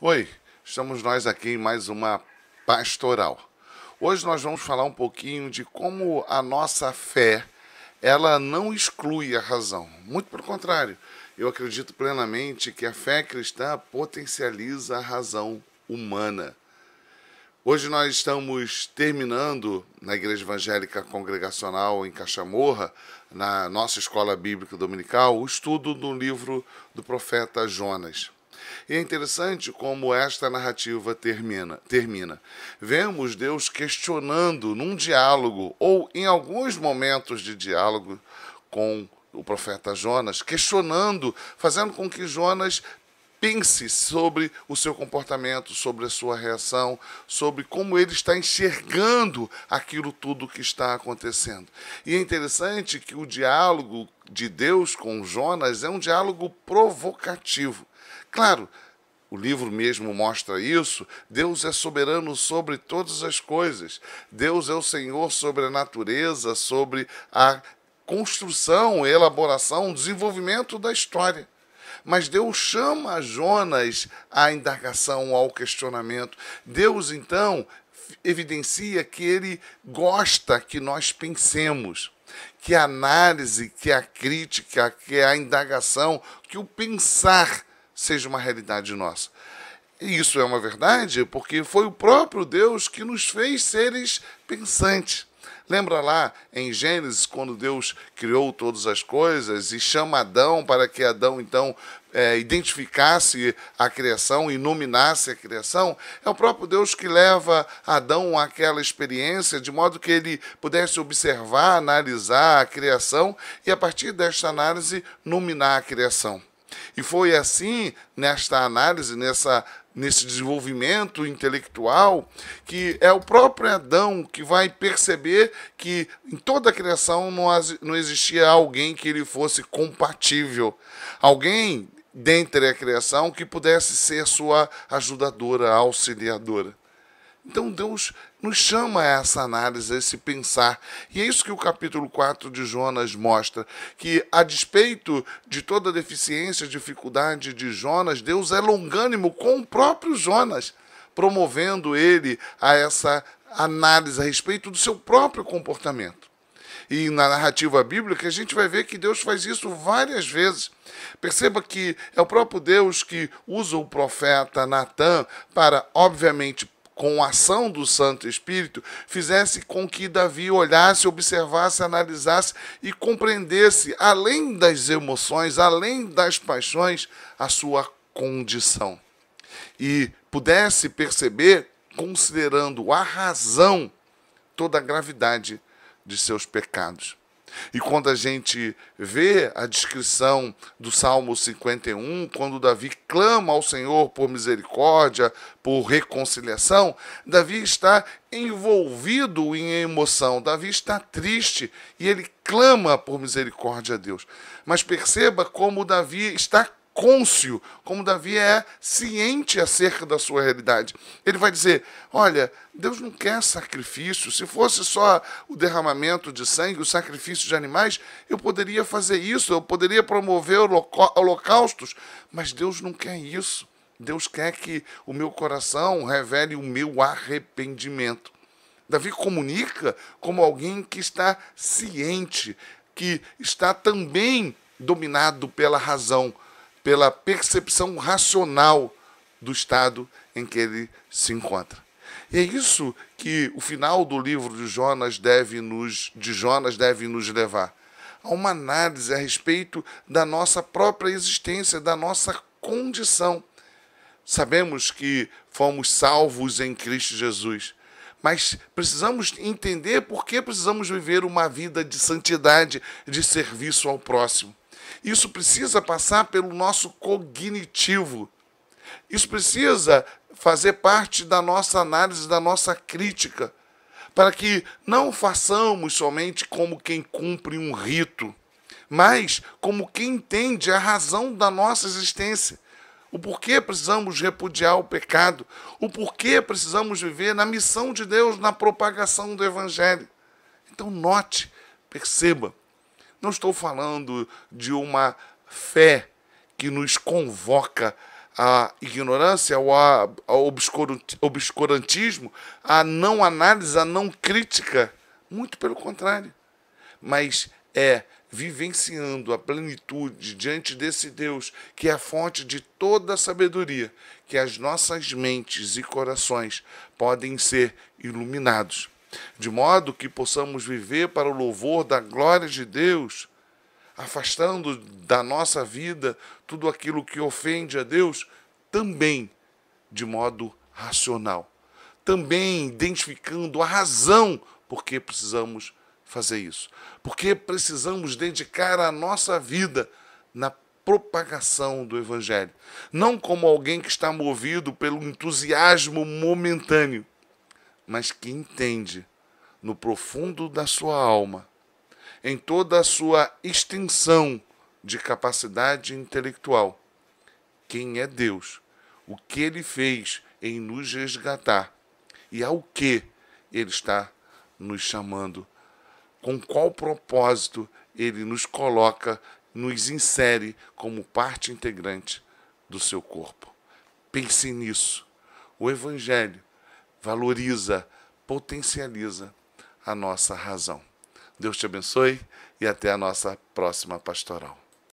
Oi, estamos nós aqui em mais uma pastoral. Hoje nós vamos falar um pouquinho de como a nossa fé, ela não exclui a razão. Muito pelo contrário, eu acredito plenamente que a fé cristã potencializa a razão humana. Hoje nós estamos terminando na Igreja Evangélica Congregacional em Caxamorra, na nossa escola bíblica dominical, o estudo do livro do profeta Jonas. E é interessante como esta narrativa termina. Vemos Deus questionando num diálogo, ou em alguns momentos de diálogo com o profeta Jonas, questionando, fazendo com que Jonas pense sobre o seu comportamento, sobre a sua reação, sobre como ele está enxergando aquilo tudo que está acontecendo. E é interessante que o diálogo de Deus com Jonas é um diálogo provocativo. Claro, o livro mesmo mostra isso. Deus é soberano sobre todas as coisas. Deus é o Senhor sobre a natureza, sobre a construção, elaboração, desenvolvimento da história. Mas Deus chama Jonas à indagação, ao questionamento. Deus, então, evidencia que ele gosta que nós pensemos, que a análise, que a crítica, que a indagação, que o pensar seja uma realidade nossa. E isso é uma verdade porque foi o próprio Deus que nos fez seres pensantes. Lembra lá em Gênesis, quando Deus criou todas as coisas e chama Adão para que Adão, então, identificasse a criação e nominasse a criação? É o próprio Deus que leva Adão àquela experiência, de modo que ele pudesse observar, analisar a criação e, a partir desta análise, nominar a criação. E foi assim, nesta análise, nesse desenvolvimento intelectual, que é o próprio Adão que vai perceber que em toda a criação não existia alguém que ele fosse compatível. Alguém dentre a criação que pudesse ser sua ajudadora, auxiliadora. Então Deus nos chama a essa análise, a esse pensar. E é isso que o capítulo 4 de Jonas mostra, que a despeito de toda a deficiência, dificuldade de Jonas, Deus é longânimo com o próprio Jonas, promovendo ele a essa análise a respeito do seu próprio comportamento. E na narrativa bíblica a gente vai ver que Deus faz isso várias vezes. Perceba que é o próprio Deus que usa o profeta Natã para, obviamente, com a ação do Santo Espírito, fizesse com que Davi olhasse, observasse, analisasse e compreendesse, além das emoções, além das paixões, a sua condição. E pudesse perceber, considerando a razão, toda a gravidade de seus pecados. E quando a gente vê a descrição do Salmo 51, quando Davi clama ao Senhor por misericórdia, por reconciliação, Davi está envolvido em emoção, Davi está triste e ele clama por misericórdia a Deus. Mas perceba como Davi está cônscio, como Davi é ciente acerca da sua realidade. Ele vai dizer, olha, Deus não quer sacrifício. Se fosse só o derramamento de sangue, o sacrifício de animais, eu poderia fazer isso, eu poderia promover holocaustos, mas Deus não quer isso. Deus quer que o meu coração revele o meu arrependimento. Davi comunica como alguém que está ciente, que está também dominado pela razão, pela percepção racional do estado em que ele se encontra. E é isso que o final do livro de Jonas deve nos levar a uma análise a respeito da nossa própria existência, da nossa condição. Sabemos que fomos salvos em Cristo Jesus, mas precisamos entender por que precisamos viver uma vida de santidade, de serviço ao próximo. Isso precisa passar pelo nosso cognitivo. Isso precisa fazer parte da nossa análise, da nossa crítica, para que não façamos somente como quem cumpre um rito, mas como quem entende a razão da nossa existência. O porquê precisamos repudiar o pecado, o porquê precisamos viver na missão de Deus, na propagação do Evangelho. Então note, perceba, não estou falando de uma fé que nos convoca a ignorância, ao obscurantismo, a não análise, a não crítica. Muito pelo contrário. Mas é vivenciando a plenitude diante desse Deus, que é a fonte de toda a sabedoria, que as nossas mentes e corações podem ser iluminados, de modo que possamos viver para o louvor da glória de Deus, afastando da nossa vida tudo aquilo que ofende a Deus, também de modo racional, também identificando a razão por que precisamos fazer isso, porque precisamos dedicar a nossa vida na propagação do Evangelho, não como alguém que está movido pelo entusiasmo momentâneo, mas que entende no profundo da sua alma, em toda a sua extensão de capacidade intelectual, quem é Deus, o que Ele fez em nos resgatar e ao que Ele está nos chamando, com qual propósito Ele nos coloca, nos insere como parte integrante do seu corpo. Pense nisso. O Evangelho valoriza, potencializa a nossa razão. Deus te abençoe e até a nossa próxima pastoral.